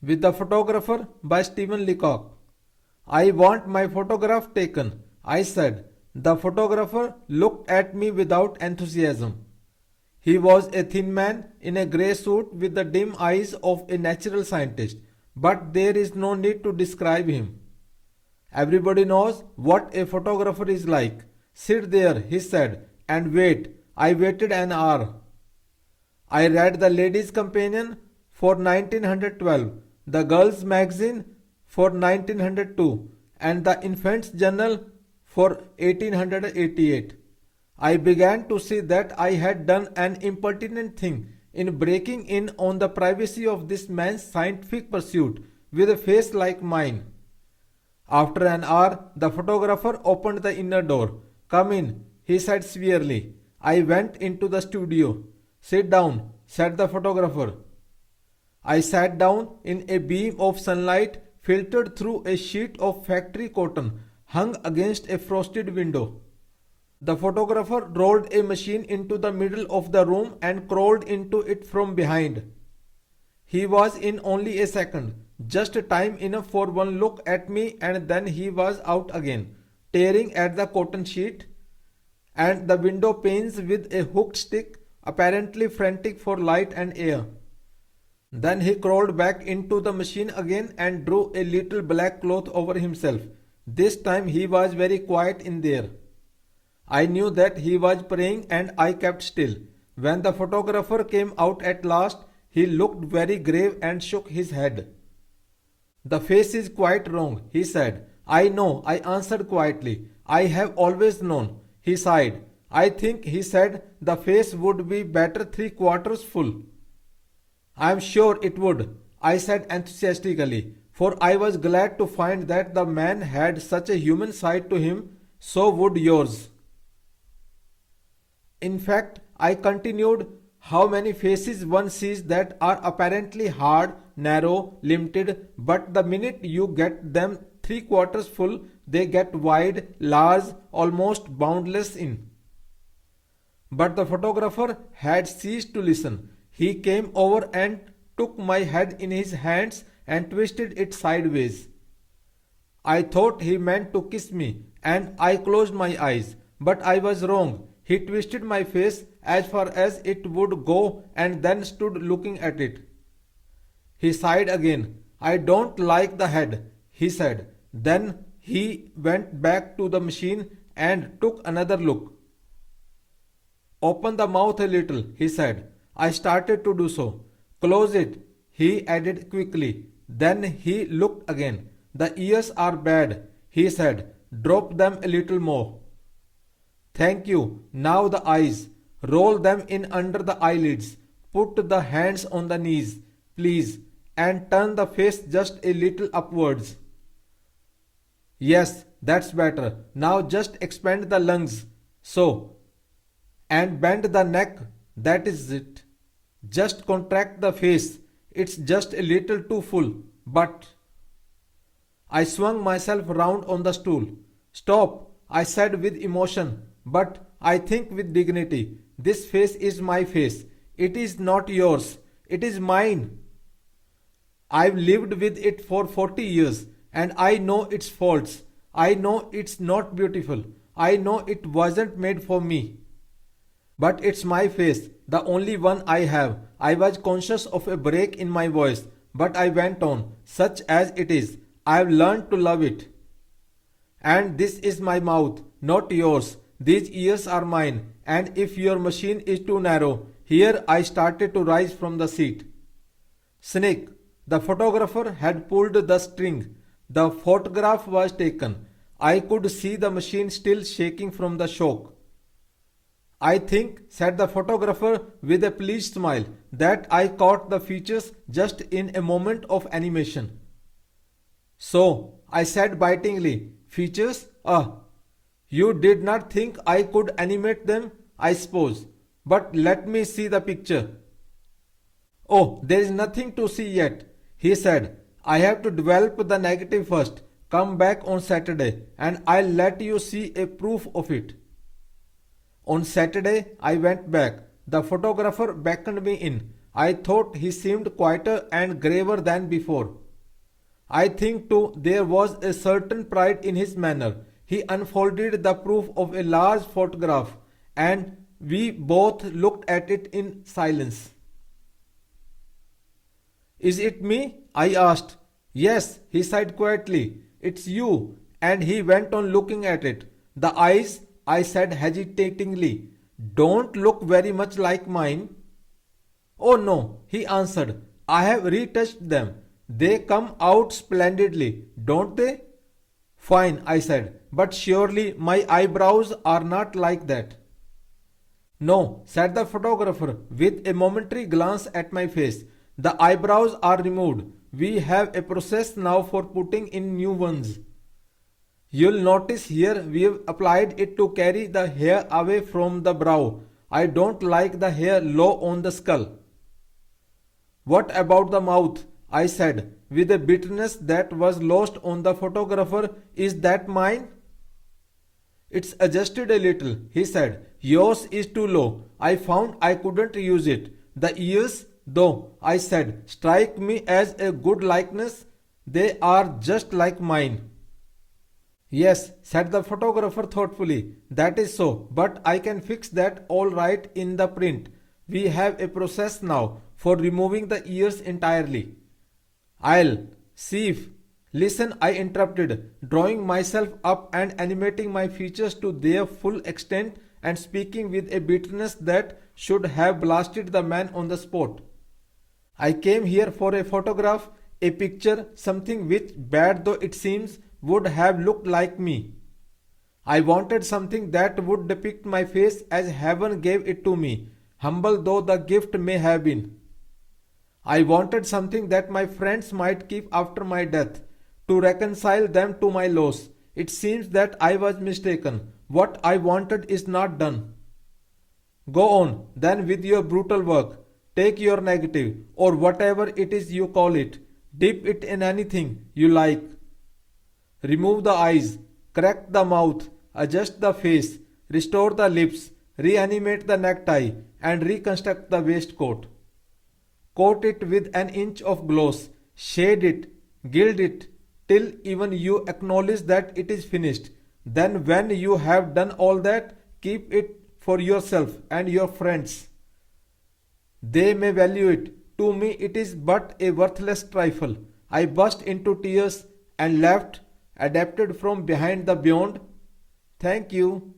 with the photographer by Stephen Leacock. I want my photograph taken, I said. The photographer looked at me without enthusiasm. He was a thin man in a grey suit with the dim eyes of a natural scientist, but there is no need to describe him. Everybody knows what a photographer is like. Sit there, he said, and wait. I waited an hour. I read the Ladies' Companion for 1912, the Girls' Magazine for 1902, and the Infants' Journal for 1888. I began to see that I had done an impertinent thing in breaking in on the privacy of this man's scientific pursuit with a face like mine. After an hour, the photographer opened the inner door. Come in, he said severely. I went into the studio. Sit down, said the photographer. I sat down in a beam of sunlight filtered through a sheet of factory cotton hung against a frosted window. The photographer rolled a machine into the middle of the room and crawled into it from behind. He was in only a second, just time enough for one look at me, and then he was out again, tearing at the cotton sheet and the window panes with a hooked stick, apparently frantic for light and air. Then he crawled back into the machine again and drew a little black cloth over himself. This time he was very quiet in there. I knew that he was praying and I kept still. When the photographer came out at last, he looked very grave and shook his head. The face is quite wrong, he said. I know, I answered quietly. I have always known. He sighed. I think, he said, the face would be better 3/4 full. I am sure it would, I said enthusiastically, for I was glad to find that the man had such a human side to him. So would yours. In fact, I continued, how many faces one sees that are apparently hard, narrow, limited, but the minute you get them 3/4 full, they get wide, large, almost boundless in. But the photographer had ceased to listen. He came over and took my head in his hands and twisted it sideways. I thought he meant to kiss me, and I closed my eyes, but I was wrong. He twisted my face as far as it would go and then stood looking at it. He sighed again. I don't like the head, he said. Then he went back to the machine and took another look. Open the mouth a little, he said. I started to do so. Close it, he added quickly. Then he looked again. The ears are bad, he said. Drop them a little more. Thank you. Now the eyes. Roll them in under the eyelids. Put the hands on the knees, please, and turn the face just a little upwards. Yes, that's better. Now just expand the lungs. So. And bend the neck. That is it. Just contract the face. It's just a little too full. But. I swung myself round on the stool. Stop, I said with emotion, but I think with dignity. This face is my face. It is not yours. It is mine. I've lived with it for 40 years and I know its faults. I know it's not beautiful. I know it wasn't made for me. But it's my face, the only one I have. I was conscious of a break in my voice, but I went on, such as it is. I've learned to love it. And this is my mouth, not yours. These ears are mine, and if your machine is too narrow, here I started to rise from the seat. Snick, the photographer had pulled the string. The photograph was taken. I could see the machine still shaking from the shock. I think, said the photographer with a pleased smile, that I caught the features just in a moment of animation. So, I said bitingly, features? You did not think I could animate them, I suppose. But let me see the picture. Oh, there is nothing to see yet, he said. I have to develop the negative first. Come back on Saturday and I'll let you see a proof of it. On Saturday, I went back. The photographer beckoned me in. I thought he seemed quieter and graver than before. I think too there was a certain pride in his manner. He unfolded the proof of a large photograph, and we both looked at it in silence. Is it me? I asked. Yes, he sighed quietly. It's you. And he went on looking at it. The eyes, I said hesitatingly, don't look very much like mine. Oh no, he answered. I have retouched them. They come out splendidly, don't they? Fine, I said, but surely my eyebrows are not like that. No, said the photographer with a momentary glance at my face. The eyebrows are removed. We have a process now for putting in new ones. You'll notice here we have applied it to carry the hair away from the brow. I don't like the hair low on the skull. What about the mouth? I said, with a bitterness that was lost on the photographer. Is that mine? It's adjusted a little, he said. Yours is too low. I found I couldn't use it. The ears, though, I said, strike me as a good likeness. They are just like mine. Yes, said the photographer thoughtfully. That is so, but I can fix that all right in the print. We have a process now for removing the ears entirely. I'll see if. Listen, I interrupted, drawing myself up and animating my features to their full extent and speaking with a bitterness that should have blasted the man on the spot. I came here for a photograph, a picture, something which, bad though it seems, would have looked like me. I wanted something that would depict my face as heaven gave it to me, humble though the gift may have been. I wanted something that my friends might keep after my death, to reconcile them to my loss. It seems that I was mistaken. What I wanted is not done. Go on, then, with your brutal work. Take your negative, or whatever it is you call it. Dip it in anything you like. Remove the eyes, correct the mouth, adjust the face, restore the lips, reanimate the necktie, and reconstruct the waistcoat. Coat it with an inch of gloss, shade it, gild it, till even you acknowledge that it is finished. Then when you have done all that, keep it for yourself and your friends. They may value it. To me it is but a worthless trifle. I burst into tears and left, adapted from behind the beyond. Thank you.